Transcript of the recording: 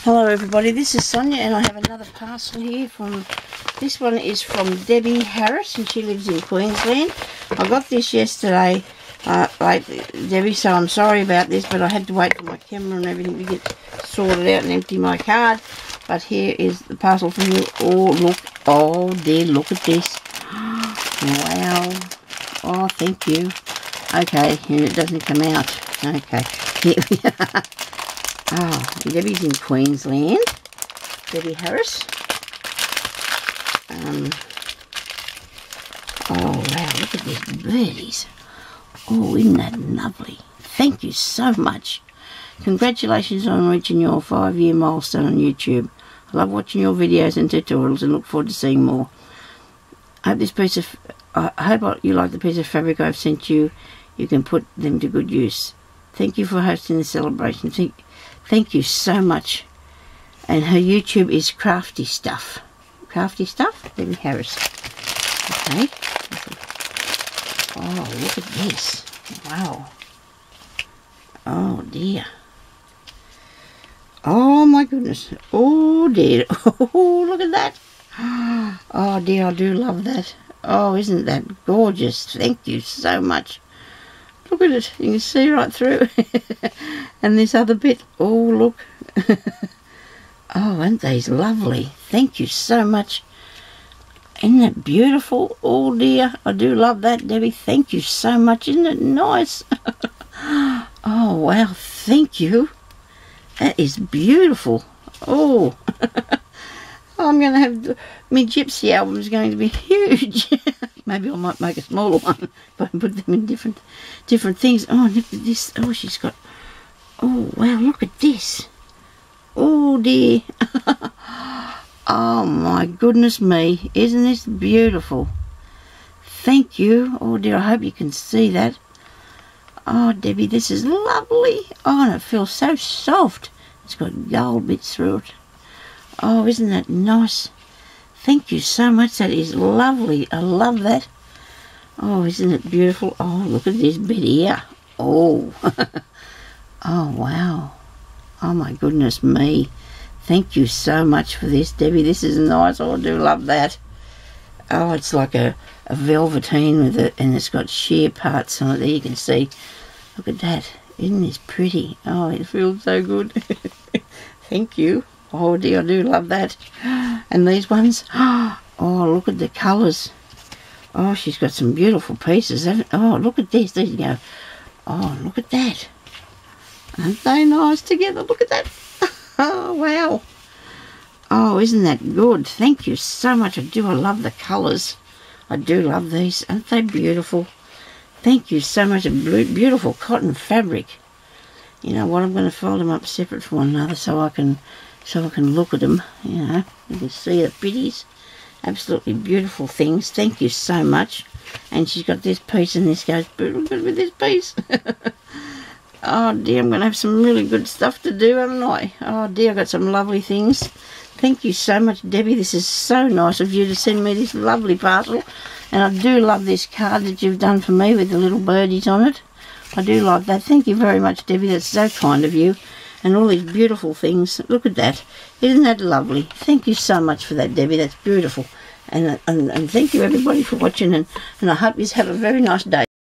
Hello everybody, this is Sonia and I have another parcel here this one is from Debbie Harris and she lives in Queensland. I got this yesterday, Debbie, so I'm sorry about this, but I had to wait for my camera and everything to get sorted out and empty my card. But here is the parcel from you. Oh look, oh dear, look at this. Wow, oh thank you. Okay, and it doesn't come out. Okay, here we are. Oh, Debbie's in Queensland. Debbie Harris. Oh wow, look at these birdies. Oh, isn't that lovely? Thank you so much. Congratulations on reaching your 5-year milestone on YouTube. I love watching your videos and tutorials and look forward to seeing more. I hope you like the piece of fabric I've sent you. You can put them to good use. Thank you for hosting the celebration. Thank you so much. And her YouTube is Crafty Stuff. Crafty Stuff? Debbie Harris. Okay. Oh, look at this. Wow. Oh, dear. Oh, my goodness. Oh, dear. Oh, look at that. Oh, dear, I do love that. Oh, isn't that gorgeous? Thank you so much. Look at it. You can see right through. And this other bit. Oh, look. Oh, aren't these lovely? Thank you so much. Isn't that beautiful? Oh, dear. I do love that, Debbie. Thank you so much. Isn't it nice? Oh, wow. Thank you. That is beautiful. Oh. I'm going to have... My gypsy album is going to be huge. Maybe I might make a smaller one, but I put them in different things. Oh, look at this. Oh, she's got... Oh, wow, look at this. Oh, dear. Oh, my goodness me. Isn't this beautiful? Thank you. Oh, dear, I hope you can see that. Oh, Debbie, this is lovely. Oh, and it feels so soft. It's got gold bits through it. Oh, isn't that nice? Thank you so much. That is lovely. I love that. Oh, isn't it beautiful? Oh, look at this bit here. Oh. Oh, wow. Oh, my goodness me. Thank you so much for this, Debbie. This is nice. Oh, I do love that. Oh, it's like a velveteen with it, and it's got sheer parts on it. There you can see. Look at that. Isn't this pretty? Oh, it feels so good. Thank you. Oh dear, I do love that. And these ones, oh, look at the colours. Oh, she's got some beautiful pieces. Oh, look at this. There you go. Oh, look at that. Aren't they nice together? Look at that. Oh, wow. Oh, isn't that good? Thank you so much. I love the colours. I do love these. Aren't they beautiful? Thank you so much. A beautiful cotton fabric. You know what? I'm going to fold them up separate from one another so I can look at them. You know, you can see the pretties. Absolutely beautiful things. Thank you so much. And she's got this piece, and this goes good with this piece. Oh dear, I'm going to have some really good stuff to do, haven't I? Oh dear, I've got some lovely things. Thank you so much, Debbie. This is so nice of you to send me this lovely parcel. And I do love this card that you've done for me with the little birdies on it. I do like that. Thank you very much, Debbie. That's so kind of you. And all these beautiful things. Look at that. Isn't that lovely? Thank you so much for that, Debbie. That's beautiful. And thank you, everybody, for watching. And I hope you have a very nice day.